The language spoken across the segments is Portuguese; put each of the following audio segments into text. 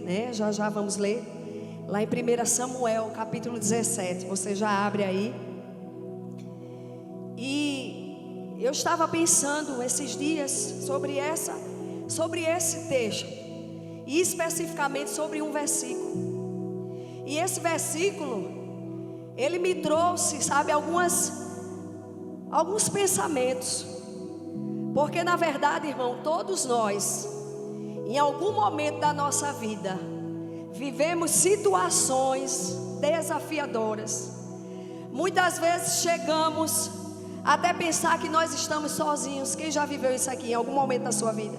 né? Já já vamos ler lá em 1 Samuel, capítulo 17. Você já abre aí. E eu estava pensando esses dias sobre esse texto, e especificamente sobre um versículo. E esse versículo, ele me trouxe, sabe, alguns pensamentos. Porque na verdade, irmão, todos nós, em algum momento da nossa vida, vivemos situações desafiadoras. Muitas vezes chegamos até pensar que nós estamos sozinhos. Quem já viveu isso aqui em algum momento da sua vida?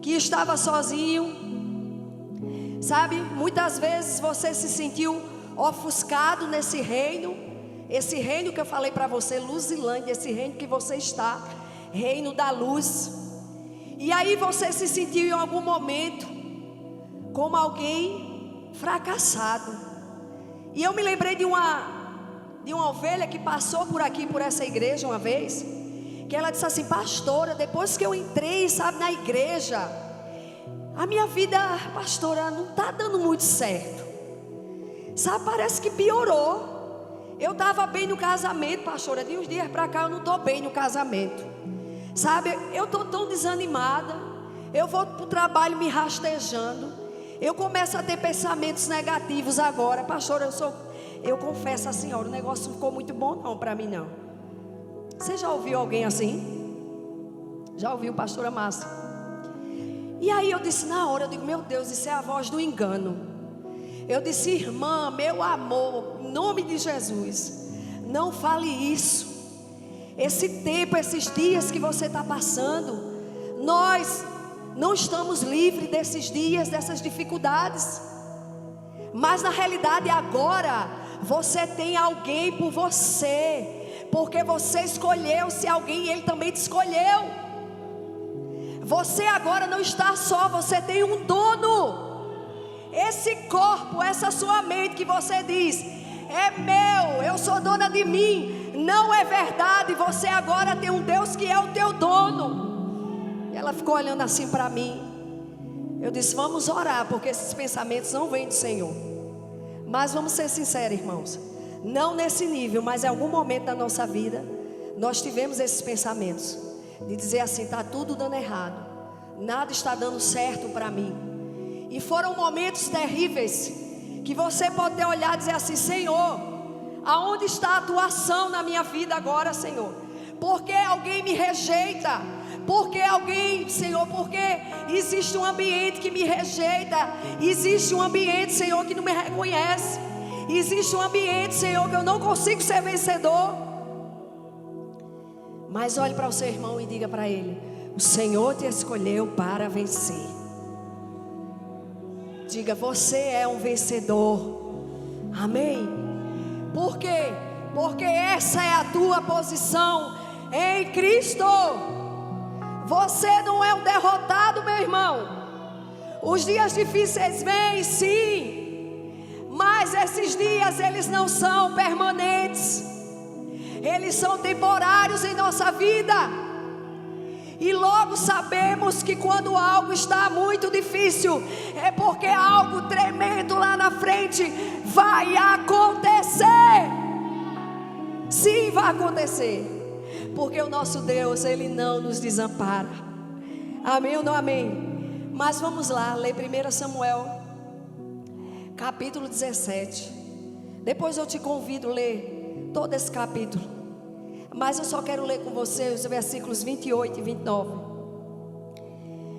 Que estava sozinho, sabe? Muitas vezes você se sentiu ofuscado nesse reino. Esse reino que eu falei para você, Luzilândia, esse reino que você está, reino da luz. E aí você se sentiu em algum momento como alguém fracassado. E eu me lembrei de uma ovelha que passou por aqui, por essa igreja uma vez, que ela disse assim: pastora, depois que eu entrei, sabe, na igreja, a minha vida, pastora, não está dando muito certo, sabe, parece que piorou. Eu estava bem no casamento, pastora, de uns dias para cá eu não estou bem no casamento, sabe, eu estou tão desanimada, eu vou para o trabalho me rastejando, eu começo a ter pensamentos negativos agora, pastora, eu confesso à senhora, o negócio não ficou muito bom não para mim não. Você já ouviu alguém assim? Já ouviu, pastora Márcia? E aí eu disse na hora, eu digo, meu Deus, isso é a voz do engano. Eu disse, irmã, meu amor, em nome de Jesus, não fale isso. Esse tempo, esses dias que você está passando, nós não estamos livres desses dias, dessas dificuldades. Mas na realidade agora, você tem alguém por você, porque você escolheu se alguém, ele também te escolheu. Você agora não está só, você tem um dono. Esse corpo, essa sua mente que você diz, é meu, eu sou dona de mim, não é verdade. Você agora tem um Deus que é o teu dono. E ela ficou olhando assim para mim. Eu disse, vamos orar, porque esses pensamentos não vêm do Senhor. Mas vamos ser sinceros, irmãos, não nesse nível, mas em algum momento da nossa vida nós tivemos esses pensamentos de dizer assim, está tudo dando errado, nada está dando certo para mim. E foram momentos terríveis que você pode ter olhado e dizer assim, Senhor, aonde está a tua ação na minha vida agora, Senhor? Porque alguém me rejeita? Porque alguém, Senhor, porque existe um ambiente que me rejeita, existe um ambiente, Senhor, que não me reconhece, existe um ambiente, Senhor, que eu não consigo ser vencedor. Mas olhe para o seu irmão e diga para ele, o Senhor te escolheu para vencer. Diga, você é um vencedor. Amém? Por quê? Porque essa é a tua posição em Cristo. Você não é um derrotado, meu irmão. Os dias difíceis vêm, sim, mas esses dias eles não são permanentes. Eles são temporários em nossa vida. E logo sabemos que quando algo está muito difícil, é porque algo tremendo lá na frente vai acontecer. Sim, vai acontecer. Porque o nosso Deus, Ele não nos desampara. Amém ou não amém? Mas vamos lá, ler 1 Samuel, capítulo 17. Depois eu te convido a ler todo esse capítulo. Mas eu só quero ler com você os versículos 28 e 29.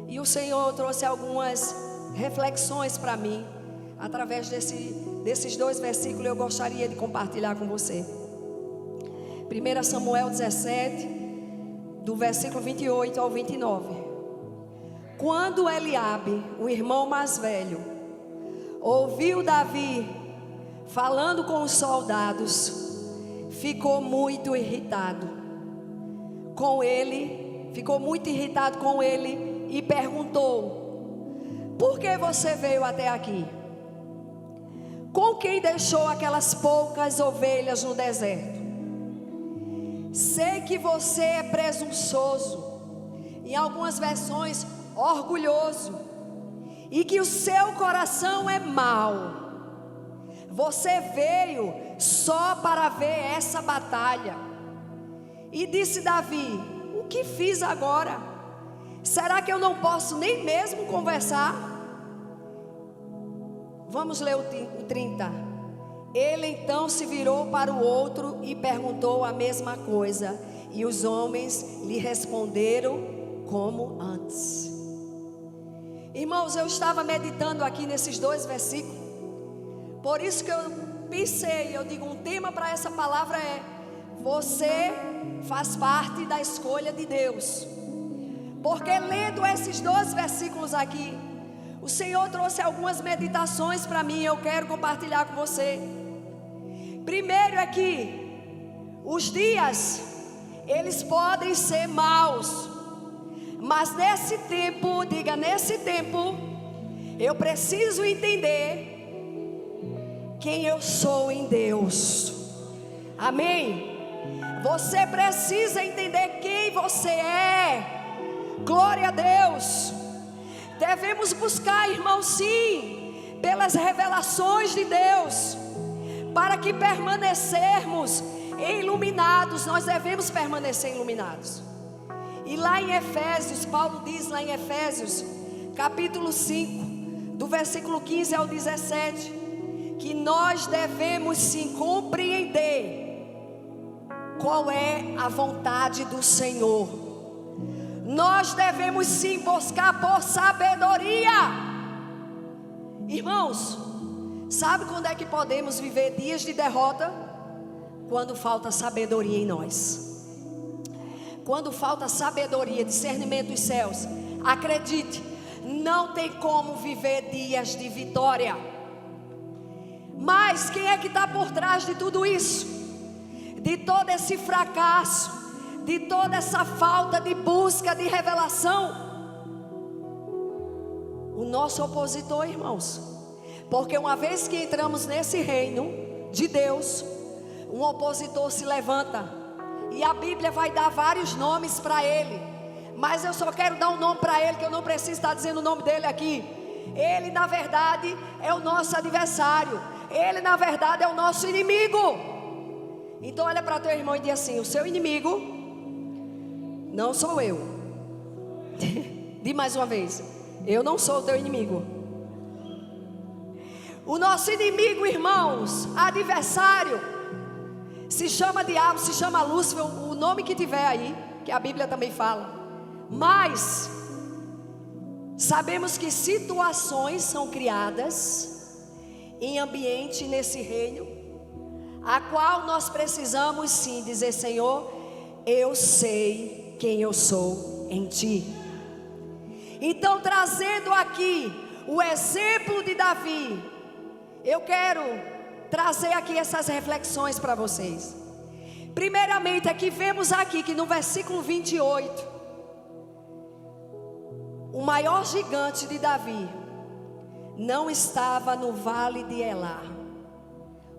E o Senhor trouxe algumas reflexões para mim. Através desses dois versículos eu gostaria de compartilhar com você. 1 Samuel 17, do versículo 28 ao 29. Quando Eliabe, o irmão mais velho, ouviu Davi falando com os soldados, ficou muito irritado com ele e perguntou: por que você veio até aqui? Com quem deixou aquelas poucas ovelhas no deserto? Sei que você é presunçoso, em algumas versões orgulhoso, e que o seu coração é mau. Você veio só para ver essa batalha. E disse Davi: o que fiz agora? Será que eu não posso nem mesmo conversar? Vamos ler o 30. Ele então se virou para o outro e perguntou a mesma coisa. E os homens lhe responderam como antes. Irmãos, eu estava meditando aqui nesses 2 versículos. Por isso que eu pensei, eu digo, um tema para essa palavra é: você faz parte da escolha de Deus. Porque lendo esses 2 versículos aqui, o Senhor trouxe algumas meditações para mim. Eu quero compartilhar com você. Primeiro é que os dias, eles podem ser maus, mas nesse tempo, diga, nesse tempo, eu preciso entender quem eu sou em Deus. Amém? Você precisa entender quem você é. Glória a Deus. Devemos buscar, irmão, sim, pelas revelações de Deus, para que permanecermos iluminados. Nós devemos permanecer iluminados. E lá em Efésios, Paulo diz lá em Efésios, capítulo 5, do versículo 15 ao 17, que nós devemos sim compreender qual é a vontade do Senhor. Nós devemos sim buscar por sabedoria. Irmãos, sabe quando é que podemos viver dias de derrota? Quando falta sabedoria em nós. Quando falta sabedoria, discernimento dos céus, acredite, não tem como viver dias de vitória. Mas quem é que está por trás de tudo isso? De todo esse fracasso, de toda essa falta de busca de revelação? O nosso opositor, irmãos. Porque uma vez que entramos nesse reino de Deus, um opositor se levanta. E a Bíblia vai dar vários nomes para ele. Mas eu só quero dar um nome para ele, que eu não preciso estar dizendo o nome dele aqui. Ele na verdade é o nosso adversário. Ele na verdade é o nosso inimigo. Então olha para teu irmão e diz assim: o seu inimigo não sou eu. Diz mais uma vez: eu não sou o teu inimigo. O nosso inimigo, irmãos, adversário, se chama diabo, se chama Lúcifer, o nome que tiver aí, que a Bíblia também fala. Mas sabemos que situações são criadas em ambiente nesse reino, a qual nós precisamos sim dizer: Senhor, eu sei quem eu sou em Ti. Então, trazendo aqui o exemplo de Davi, eu quero trazer aqui essas reflexões para vocês. Primeiramente, aqui vemos aqui que no versículo 28, o maior gigante de Davi não estava no vale de Elá,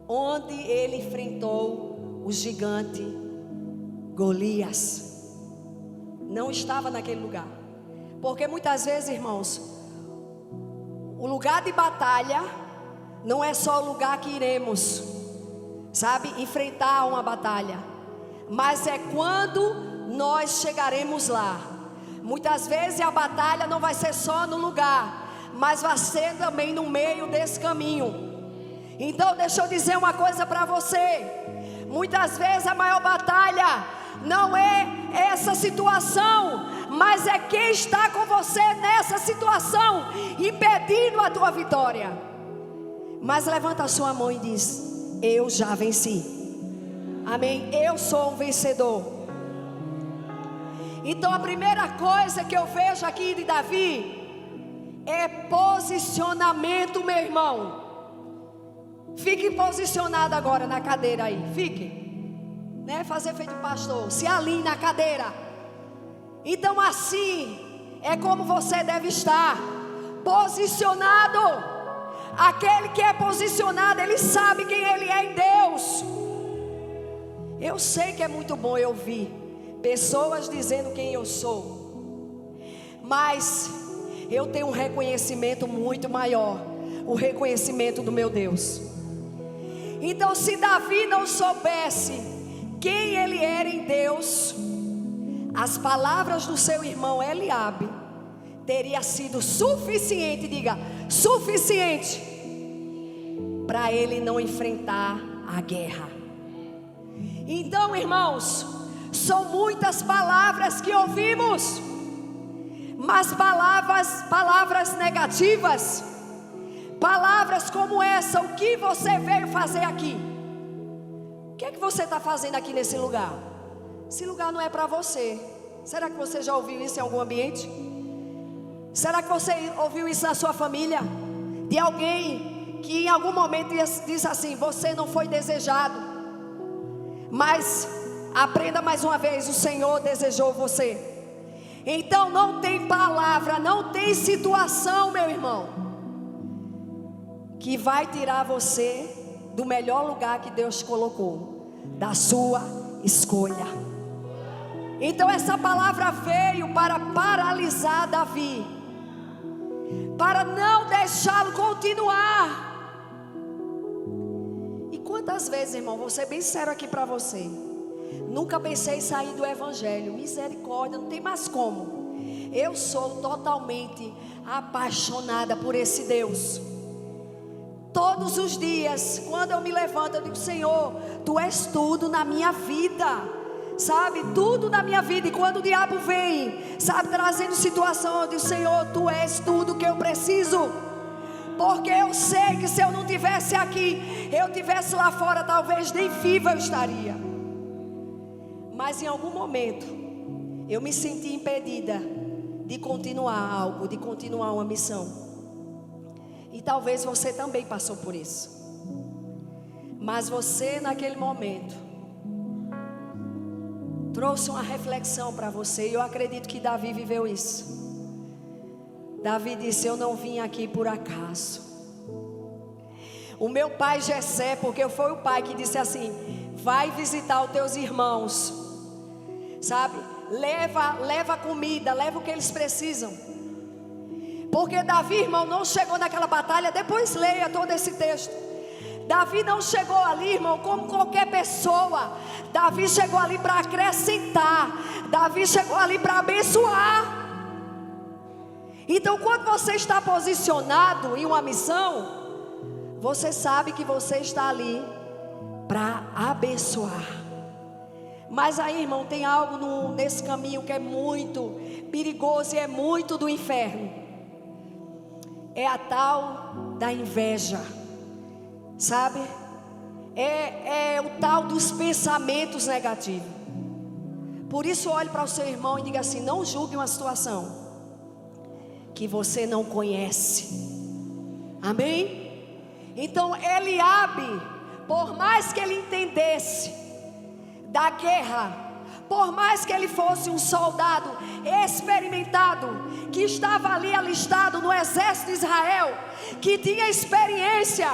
onde ele enfrentou o gigante Golias. Não estava naquele lugar. Porque muitas vezes, irmãos, o lugar de batalha não é só o lugar que iremos, sabe, enfrentar uma batalha, mas é quando nós chegaremos lá. Muitas vezes a batalha não vai ser só no lugar, mas vai ser também no meio desse caminho. Então deixa eu dizer uma coisa para você: muitas vezes a maior batalha não é essa situação, mas é quem está com você nessa situação, impedindo a tua vitória. Mas levanta a sua mão e diz: eu já venci. Amém? Eu sou um vencedor. Então a primeira coisa que eu vejo aqui de Davi é posicionamento, meu irmão. Fique posicionado agora na cadeira aí, fique, né? Fazer feito pastor, se alinhe na cadeira. Então assim é como você deve estar, posicionado. Aquele que é posicionado, ele sabe quem ele é em Deus. Eu sei que é muito bom eu ouvir pessoas dizendo quem eu sou, mas eu tenho um reconhecimento muito maior, o reconhecimento do meu Deus. Então, se Davi não soubesse quem ele era em Deus, as palavras do seu irmão Eliabe teria sido suficiente, diga, suficiente, para ele não enfrentar a guerra. Então, irmãos, são muitas palavras que ouvimos, mas palavras negativas, palavras como essa: o que você veio fazer aqui? O que é que você está fazendo aqui nesse lugar? Esse lugar não é para você. Será que você já ouviu isso em algum ambiente? Será que você ouviu isso na sua família? De alguém que em algum momento disse assim: você não foi desejado. Mas aprenda mais uma vez, o Senhor desejou você. Então não tem palavra, não tem situação, meu irmão, que vai tirar você do melhor lugar que Deus colocou, da sua escolha. Então essa palavra veio para paralisar Davi, para não deixá-lo continuar. E quantas vezes, irmão, vou ser bem sério aqui para você, nunca pensei em sair do evangelho. Misericórdia, não tem mais como. Eu sou totalmente apaixonada por esse Deus. Todos os dias, quando eu me levanto, eu digo: Senhor, Tu és tudo na minha vida, sabe, tudo na minha vida. E quando o diabo vem, sabe, trazendo situação, eu digo: Senhor, Tu és tudo que eu preciso. Porque eu sei que se eu não tivesse aqui, eu tivesse lá fora, talvez nem viva eu estaria. Mas em algum momento eu me senti impedida de continuar algo, de continuar uma missão. E talvez você também passou por isso. Mas você naquele momento trouxe uma reflexão para você. E eu acredito que Davi viveu isso. Davi disse: eu não vim aqui por acaso. O meu pai Jessé, porque foi o pai que disse assim: vai visitar os teus irmãos, sabe, leva comida, leva o que eles precisam. Porque Davi, irmão, não chegou naquela batalha. Depois leia todo esse texto. Davi não chegou ali, irmão, como qualquer pessoa. Davi chegou ali para acrescentar. Davi chegou ali para abençoar. Então, quando você está posicionado em uma missão, você sabe que você está ali para abençoar. Mas aí, irmão, tem algo nesse caminho que é muito perigoso e é muito do inferno. É a tal da inveja, sabe? É o tal dos pensamentos negativos. Por isso, olhe para o seu irmão e diga assim: não julgue uma situação que você não conhece. Amém? Então Eliabe, por mais que ele entendesse da guerra, por mais que ele fosse um soldado experimentado, que estava ali alistado no exército de Israel, que tinha experiência,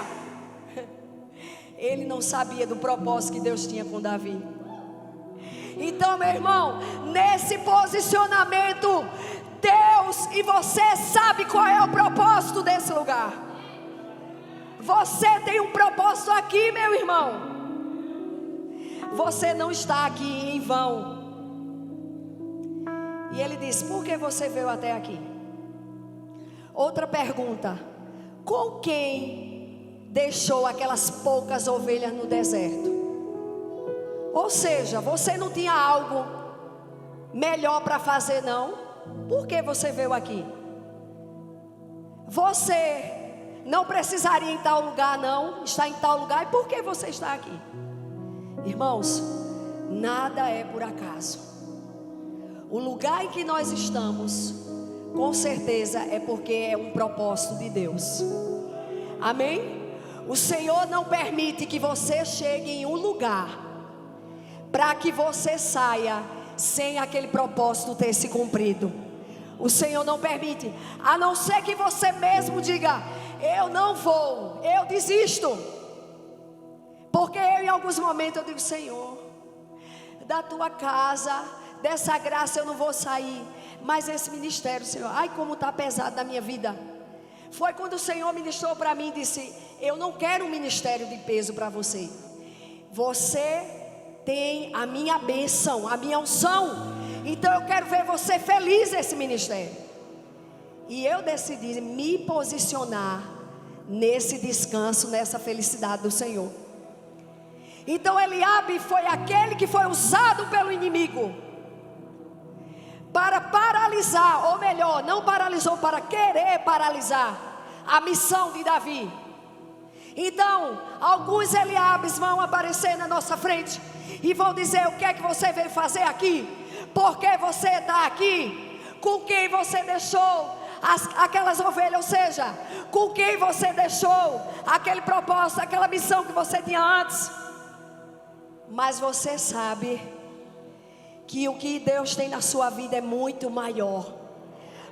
ele não sabia do propósito que Deus tinha com Davi. Então, meu irmão, nesse posicionamento, Deus e você sabe qual é o propósito desse lugar. Você tem um propósito aqui, meu irmão. Você não está aqui em vão. E ele diz: por que você veio até aqui? Outra pergunta: com quem deixou aquelas poucas ovelhas no deserto? Ou seja, você não tinha algo melhor para fazer, não? Por que você veio aqui? Você não precisaria ir em tal lugar, não? Está em tal lugar, e por que você está aqui? Irmãos, nada é por acaso. O lugar em que nós estamos, com certeza é porque é um propósito de Deus. Amém? O Senhor não permite que você chegue em um lugar para que você saia sem aquele propósito ter se cumprido. O Senhor não permite, a não ser que você mesmo diga: eu não vou, eu desisto. Porque eu, em alguns momentos, eu digo: Senhor, da tua casa, dessa graça eu não vou sair, Mas esse ministério, Senhor, ai como está pesado na minha vida. Foi quando o Senhor ministrou para mim e disse: eu não quero um ministério de peso para você. Você tem a minha bênção, a minha unção. Então eu quero ver você feliz nesse ministério. E eu decidi me posicionar nesse descanso, nessa felicidade do Senhor. Então Eliabe foi aquele que foi usado pelo inimigo para paralisar, ou melhor, não paralisou, para querer paralisar a missão de Davi. Então, alguns Eliabes vão aparecer na nossa frente e vão dizer: o que é que você veio fazer aqui? Por que você está aqui? Com quem você deixou aquelas ovelhas? Ou seja, com quem você deixou aquele propósito, aquela missão que você tinha antes? Mas você sabe que o que Deus tem na sua vida é muito maior.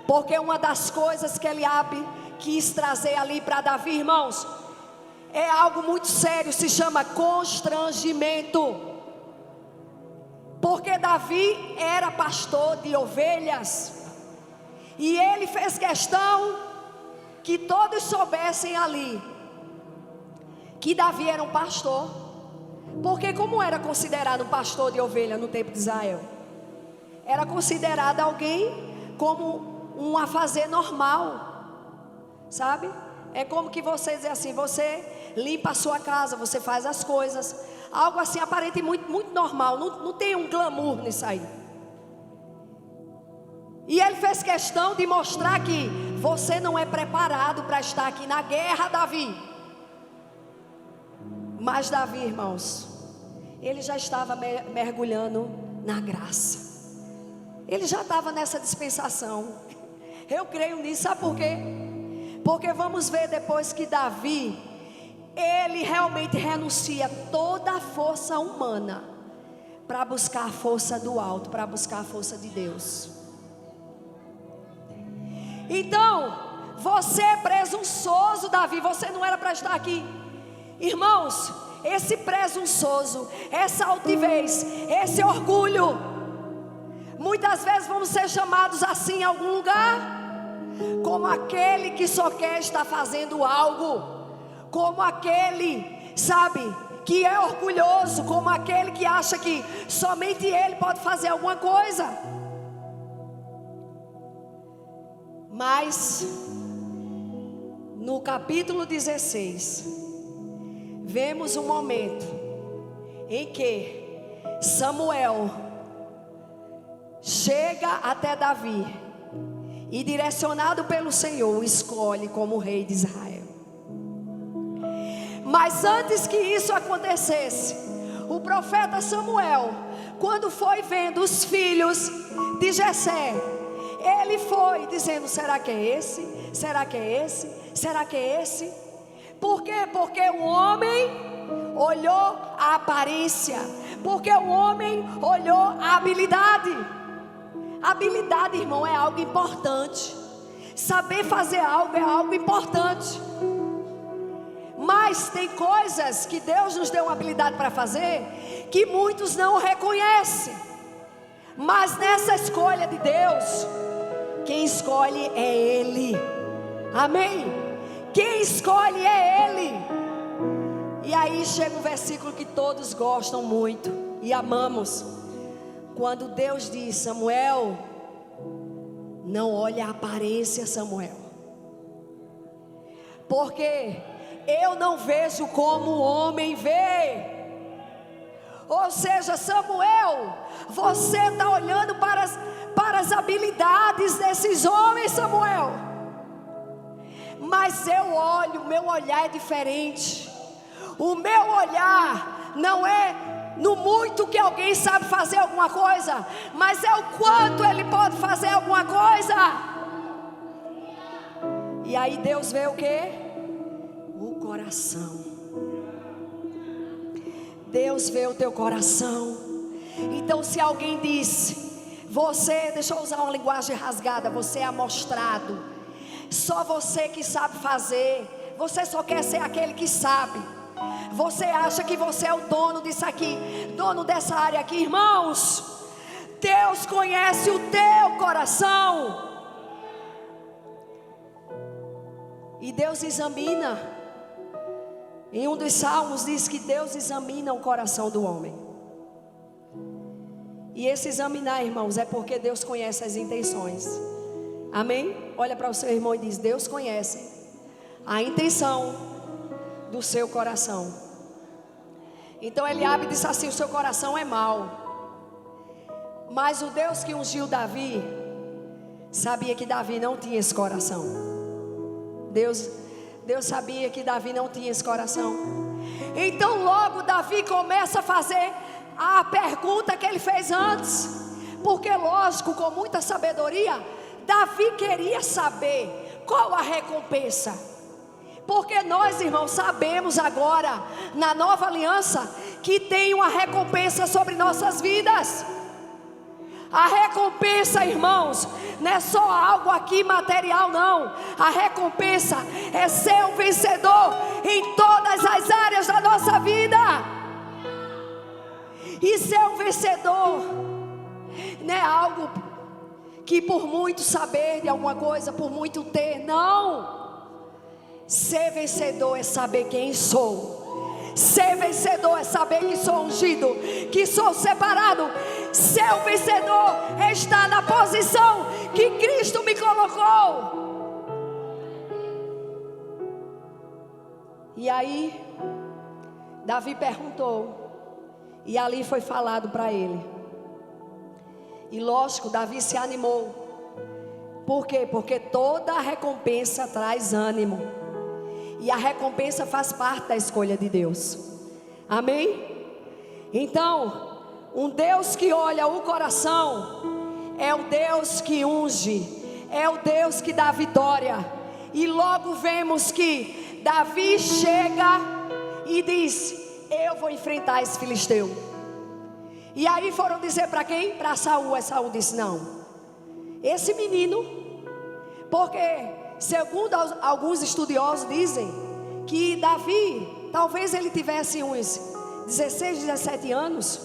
Porque uma das coisas que Eliabe quis trazer ali para Davi, irmãos, é algo muito sério, se chama constrangimento. Porque Davi era pastor de ovelhas, e ele fez questão que todos soubessem ali que Davi era um pastor. Porque como era considerado um pastor de ovelha no tempo de Israel? Era considerado alguém como um afazer normal, sabe? É como que você dizer assim: você limpa a sua casa, você faz as coisas, algo assim aparente muito normal, não tem um glamour nisso aí. E ele fez questão de mostrar que você não é preparado para estar aqui na guerra, Davi. Mas Davi, irmãos, ele já estava mergulhando na graça. Ele já estava nessa dispensação. Eu creio nisso, sabe por quê? Porque vamos ver depois que Davi, ele realmente renuncia toda a força humana para buscar a força do alto, para buscar a força de Deus. Então, você é presunçoso, Davi, você não era para estar aqui. Irmãos, esse presunçoso, essa altivez, esse orgulho, muitas vezes vamos ser chamados assim em algum lugar, como aquele que só quer estar fazendo algo, como aquele, sabe, que é orgulhoso, como aquele que acha que somente ele pode fazer alguma coisa. Mas no capítulo 16 vemos um momento em que Samuel chega até Davi e, direcionado pelo Senhor, o escolhe como rei de Israel. Mas antes que isso acontecesse, o profeta Samuel, quando foi vendo os filhos de Jessé, ele foi dizendo: será que é esse? Será que é esse? Será que é esse? Por quê? Porque o homem olhou a aparência, porque o homem olhou a habilidade. Habilidade, irmão, é algo importante. Saber fazer algo é algo importante. Mas tem coisas que Deus nos deu uma habilidade para fazer que muitos não reconhecem. Mas nessa escolha de Deus, quem escolhe é Ele. Amém? Quem escolhe é Ele. E aí chega um versículo que todos gostam muito e amamos. Quando Deus diz: Samuel, não olhe a aparência, Samuel, porque eu não vejo como o homem vê. Ou seja, Samuel, você está olhando para as habilidades desses homens, Samuel. Mas eu olho, o meu olhar é diferente. O meu olhar não é no muito que alguém sabe fazer alguma coisa, mas é o quanto ele pode fazer alguma coisa. E aí Deus vê o quê? O coração. Deus vê o teu coração. Então, se alguém disse: você, deixa eu usar uma linguagem rasgada, você é amostrado, só você que sabe fazer, você só quer ser aquele que sabe, você acha que você é o dono disso aqui, dono dessa área aqui, irmãos, Deus conhece o teu coração. E Deus examina. Em um dos salmos diz que Deus examina o coração do homem. E esse examinar, irmãos, é porque Deus conhece as intenções. Amém? Olha para o seu irmão e diz: Deus conhece a intenção do seu coração. Então Eliabe disse assim: o seu coração é mau. Mas o Deus que ungiu Davi sabia que Davi não tinha esse coração. Deus sabia que Davi não tinha esse coração. Então logo Davi começa a fazer a pergunta que ele fez antes. Porque lógico, com muita sabedoria, Davi queria saber qual a recompensa. Porque nós, irmãos, sabemos agora, na nova aliança, que tem uma recompensa sobre nossas vidas. A recompensa, irmãos, não é só algo aqui material, não. A recompensa é ser um vencedor em todas as áreas da nossa vida. E ser um vencedor não é algo que por muito saber de alguma coisa, por muito ter, não. Ser vencedor é saber quem sou. Ser vencedor é saber que sou ungido, que sou separado. Ser um vencedor é estar na posição que Cristo me colocou. E aí Davi perguntou, e ali foi falado para ele. E lógico, Davi se animou. Por quê? Porque toda a recompensa traz ânimo. E a recompensa faz parte da escolha de Deus. Amém? Então, um Deus que olha o coração é o Deus que unge, é o Deus que dá vitória. E logo vemos que Davi chega e diz: eu vou enfrentar esse filisteu. E aí foram dizer para quem? Para Saul. E Saul disse: não, esse menino, porque segundo alguns estudiosos dizem que Davi, talvez ele tivesse uns 16, 17 anos.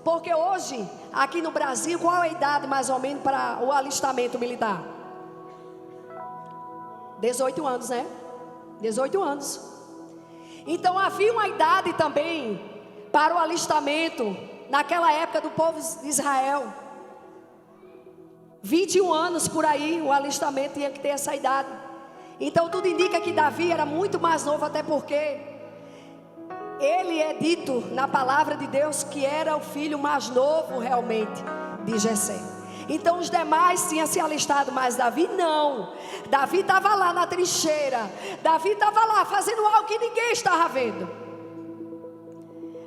Porque hoje, aqui no Brasil, qual é a idade mais ou menos para o alistamento militar? 18 anos, né? 18 anos. Então havia uma idade também para o alistamento naquela época do povo de Israel. 21 anos por aí, o alistamento tinha que ter essa idade. Então tudo indica que Davi era muito mais novo, até porque ele é dito na palavra de Deus que era o filho mais novo realmente de Jessé. Então os demais tinham se alistado, mas Davi não. Davi estava lá na trincheira. Davi estava lá fazendo algo que ninguém estava vendo.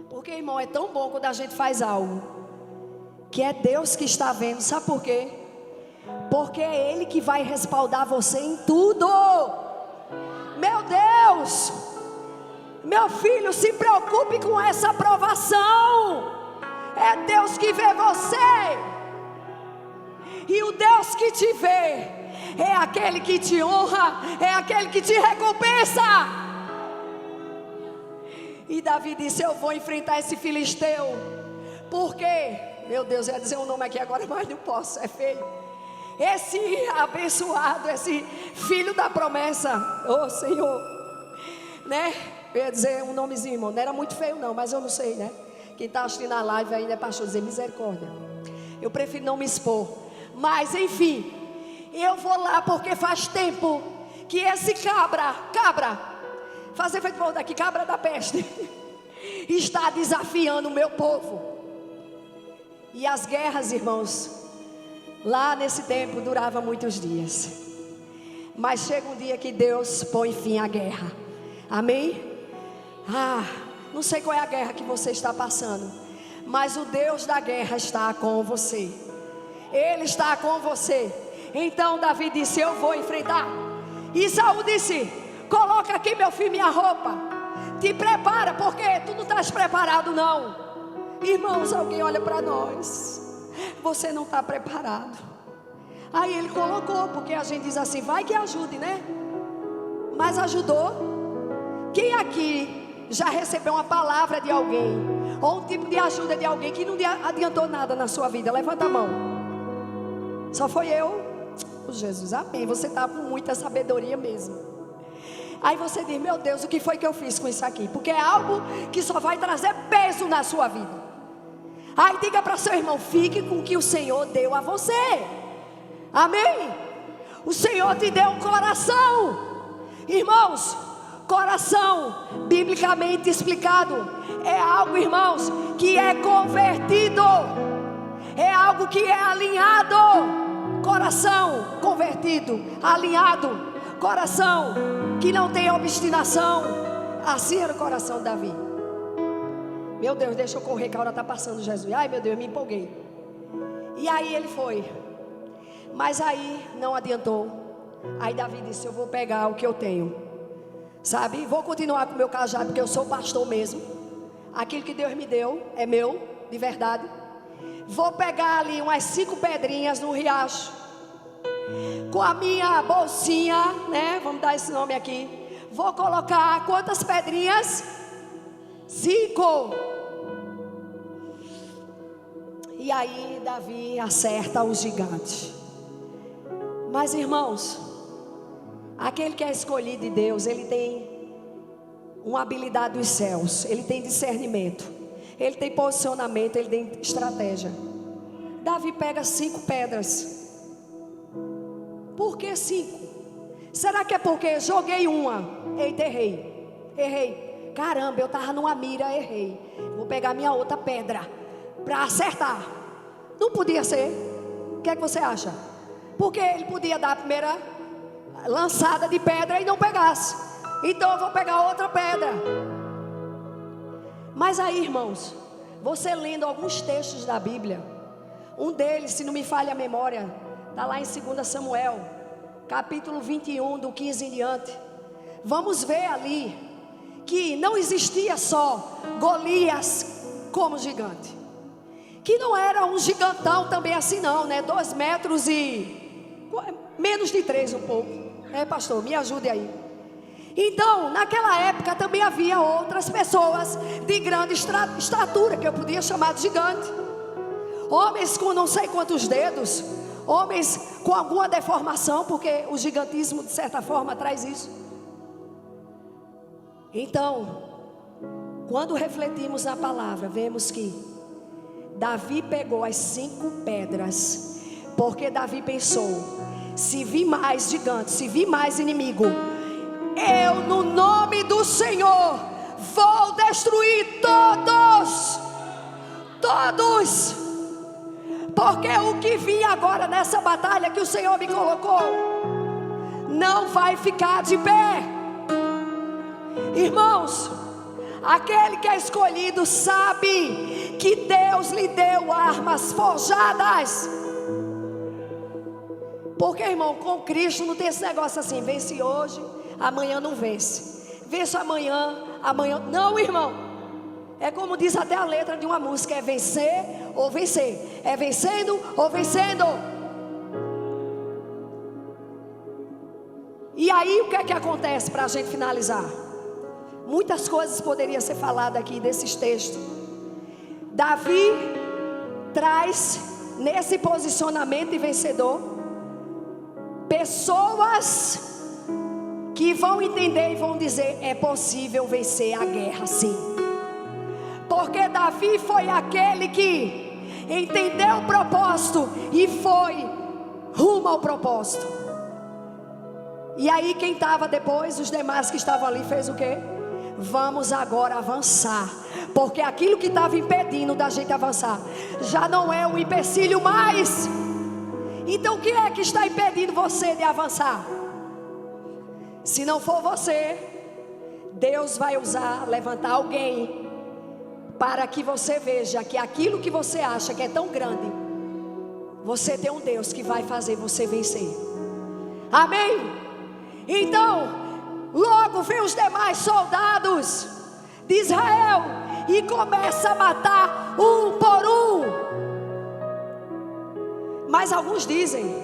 Porque, irmão, é tão bom quando a gente faz algo que é Deus que está vendo. Sabe por quê? Porque é Ele que vai respaldar você em tudo. Meu Deus! Meu filho, se preocupe com essa aprovação. É Deus que vê você. E o Deus que te vê é aquele que te honra, é aquele que te recompensa. E Davi disse: eu vou enfrentar esse filisteu. Porque, meu Deus, eu ia dizer um nome aqui agora, mas não posso, é feio. Esse abençoado, esse filho da promessa, oh Senhor, né? Eu ia dizer um nomezinho, irmão, não era muito feio não, mas eu não sei, né? Quem está assistindo a live ainda é pastor, dizer misericórdia. Eu prefiro não me expor. Mas enfim, eu vou lá porque faz tempo que esse cabra, fazer feito povo daqui, cabra da peste, está desafiando o meu povo. E as guerras, irmãos, lá nesse tempo durava muitos dias. Mas chega um dia que Deus põe fim à guerra. Amém? Não sei qual é a guerra que você está passando, mas o Deus da guerra está com você. Ele está com você. Então Davi disse: eu vou enfrentar. E Saul disse: coloca aqui, meu filho, minha roupa. Te prepara, porque tu não estás preparado não. Irmãos, alguém olha para nós, você não está preparado. Aí ele colocou, porque a gente diz assim: vai que ajude, né? Mas ajudou. Quem aqui já recebeu uma palavra de alguém, Ou um tipo de ajuda de alguém que não adiantou nada na sua vida? Levanta a mão. Só foi eu? Oh, Jesus, amém. Você está com muita sabedoria mesmo. Aí você diz, meu Deus, o que foi que eu fiz com isso aqui? Porque é algo que só vai trazer peso na sua vida. Aí diga para seu irmão, fique com o que o Senhor deu a você. Amém? O Senhor te deu um coração. Irmãos, coração, biblicamente explicado, é algo, irmãos, que é convertido. É algo que é alinhado. Coração convertido, alinhado. Coração que não tem obstinação. Assim era o coração de Davi. Meu Deus, deixa eu correr que a hora está passando, Jesus. Ai meu Deus, me empolguei. E aí ele foi. Mas aí não adiantou. Aí Davi disse, eu vou pegar o que eu tenho, sabe, vou continuar com o meu cajado, porque eu sou pastor mesmo. Aquilo que Deus me deu é meu, de verdade. Vou pegar ali umas 5 pedrinhas no riacho, com a minha bolsinha, né, vamos dar esse nome aqui. Vou colocar quantas pedrinhas? 5. E aí Davi acerta o gigante. Mas irmãos, aquele que é escolhido de Deus, ele tem uma habilidade dos céus, ele tem discernimento, ele tem posicionamento, ele tem estratégia. Davi pega 5 pedras. Por que 5? Será que é porque joguei uma? Eita, errei. Caramba, eu estava numa mira, errei. Vou pegar minha outra pedra para acertar. Não podia ser. O que é que você acha? Porque ele podia dar a primeira lançada de pedra e não pegasse. Então eu vou pegar outra pedra. Mas aí, irmãos, você lendo alguns textos da Bíblia, um deles, se não me falha a memória, está lá em 2 Samuel, capítulo 21, do 15 em diante. Vamos ver ali que não existia só Golias como gigante, que não era um gigantão também assim não, né? 2 metros e menos de 3 um pouco. Pastor, me ajude aí. Então, naquela época também havia outras pessoas de grande estatura, que eu podia chamar de gigante. Homens com não sei quantos dedos, homens com alguma deformação, porque o gigantismo de certa forma traz isso. Então, quando refletimos na palavra, vemos que Davi pegou as 5 pedras, porque Davi pensou, se vir mais gigante, se vir mais inimigo, eu no nome do Senhor vou destruir todos, porque o que vir agora nessa batalha que o Senhor me colocou, não vai ficar de pé. Irmãos, aquele que é escolhido sabe que Deus lhe deu armas forjadas. Porque, irmão, com Cristo não tem esse negócio assim, vence hoje, amanhã não vence. Vence amanhã. Não, irmão. É como diz até a letra de uma música, é vencer ou vencer. É vencendo ou vencendo. E aí o que é que acontece para a gente finalizar? Muitas coisas poderiam ser faladas aqui desses textos. Davi traz nesse posicionamento de vencedor pessoas que vão entender e vão dizer, é possível vencer a guerra sim. Porque Davi foi aquele que entendeu o propósito e foi rumo ao propósito. E aí quem estava depois, os demais que estavam ali, fez o quê? Vamos agora avançar, porque aquilo que estava impedindo da gente avançar já não é um empecilho mais. Então o que é que está impedindo você de avançar? Se não for você, Deus vai levantar alguém para que você veja que aquilo que você acha que é tão grande, você tem um Deus que vai fazer você vencer. Amém? Então, logo vem os demais soldados de Israel e começa a matar um por um. Mas alguns dizem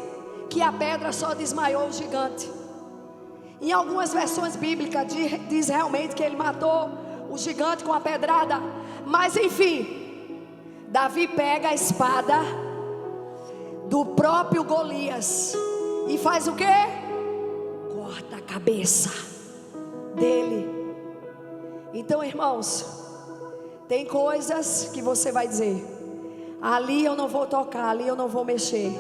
que a pedra só desmaiou o gigante. Em algumas versões bíblicas diz realmente que ele matou o gigante com a pedrada. Mas enfim, Davi pega a espada do próprio Golias e faz o quê? Corta a cabeça dele. Então, irmãos, tem coisas que você vai dizer: ali eu não vou tocar, ali eu não vou mexer.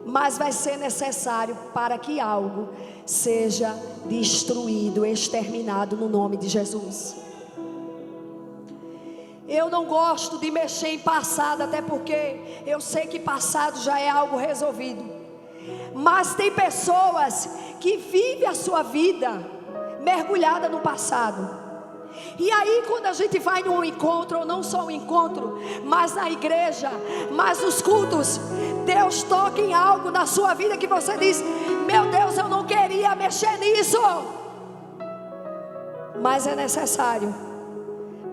Mas vai ser necessário para que algo seja destruído, exterminado no nome de Jesus. Eu não gosto de mexer em passado, até porque eu sei que passado já é algo resolvido. Mas tem pessoas que vivem a sua vida mergulhada no passado. E aí quando a gente vai num encontro, ou não só um encontro, mas na igreja, mas nos cultos, Deus toca em algo na sua vida que você diz: meu Deus, eu não queria mexer nisso. Mas é necessário,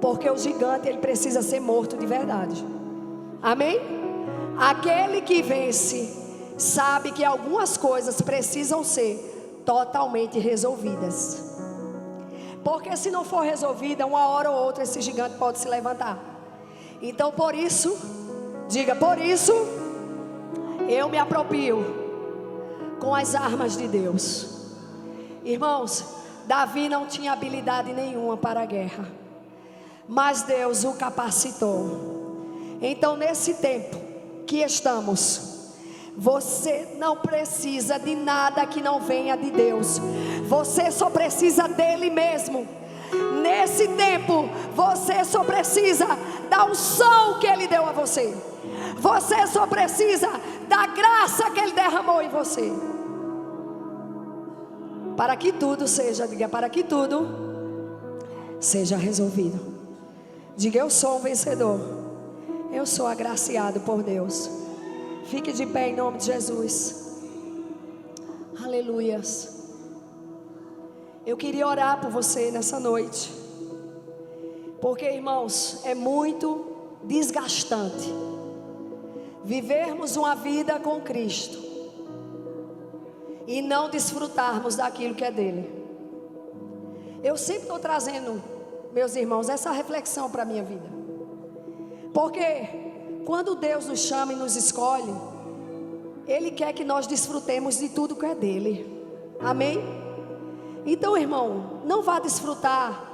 porque o gigante, ele precisa ser morto de verdade. Amém? Aquele que vence sabe que algumas coisas precisam ser totalmente resolvidas. Porque se não for resolvida, uma hora ou outra esse gigante pode se levantar. Então por isso, diga, por isso eu me aproprio com as armas de Deus. Irmãos, Davi não tinha habilidade nenhuma para a guerra, mas Deus o capacitou. Então nesse tempo que estamos, você não precisa de nada que não venha de Deus. Você só precisa dele mesmo. Nesse tempo, você só precisa da unção que ele deu a você. Você só precisa da graça que ele derramou em você. Para que tudo seja, diga, para que tudo seja resolvido. Diga, eu sou um vencedor. Eu sou agraciado por Deus. Fique de pé em nome de Jesus. Aleluias. Eu queria orar por você nessa noite, porque, irmãos, é muito desgastante vivermos uma vida com Cristo e não desfrutarmos daquilo que é dele. Eu sempre estou trazendo, meus irmãos, essa reflexão para a minha vida, porque quando Deus nos chama e nos escolhe, Ele quer que nós desfrutemos de tudo que é dele. Amém? Então, irmão, não vá desfrutar,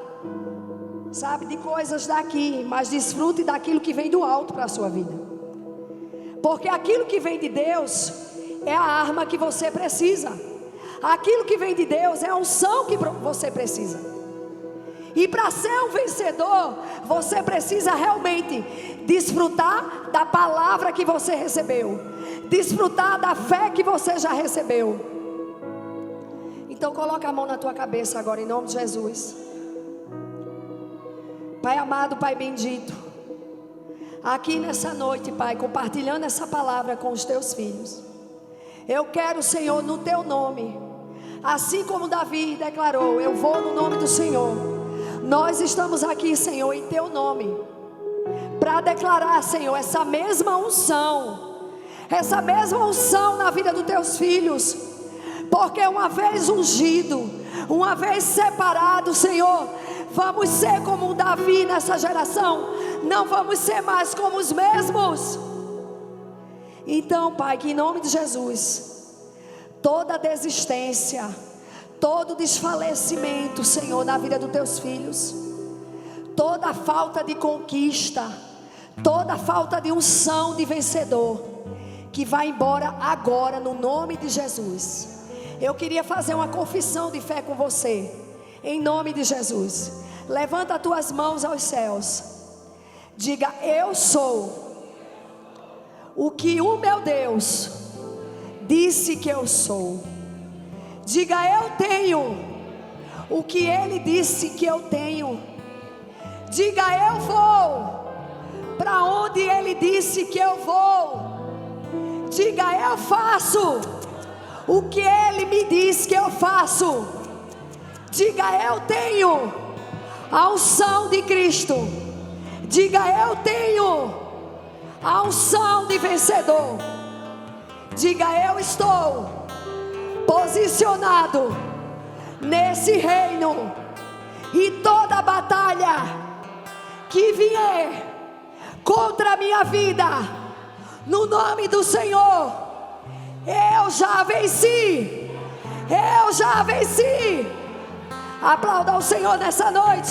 sabe, de coisas daqui, mas desfrute daquilo que vem do alto para a sua vida. Porque aquilo que vem de Deus é a arma que você precisa. Aquilo que vem de Deus é a unção que você precisa. E para ser um vencedor, você precisa realmente desfrutar da palavra que você recebeu, desfrutar da fé que você já recebeu. Então coloca a mão na tua cabeça agora, em nome de Jesus. Pai amado, Pai bendito, aqui nessa noite, Pai, compartilhando essa palavra com os teus filhos, eu quero, Senhor, no teu nome, assim como Davi declarou, eu vou no nome do Senhor. Nós estamos aqui, Senhor, em teu nome, para declarar, Senhor, essa mesma unção na vida dos teus filhos. Porque uma vez ungido, uma vez separado, Senhor, vamos ser como um Davi nessa geração. Não vamos ser mais como os mesmos. Então, Pai, que em nome de Jesus, toda desistência, todo desfalecimento, Senhor, na vida dos teus filhos, toda falta de conquista, toda falta de unção de vencedor, que vai embora agora no nome de Jesus. Eu queria fazer uma confissão de fé com você, em nome de Jesus. Levanta as tuas mãos aos céus. Diga, eu sou o que o meu Deus disse que eu sou. Diga, eu tenho o que Ele disse que eu tenho. Diga, eu vou para onde Ele disse que eu vou. Diga, eu faço o que Ele me diz que eu faço. Diga, eu tenho a unção de Cristo. Diga, eu tenho a unção de vencedor. Diga, eu estou posicionado nesse reino E toda batalha que vier contra a minha vida, no nome do Senhor, eu já venci. Eu já venci. Aplauda o Senhor nessa noite.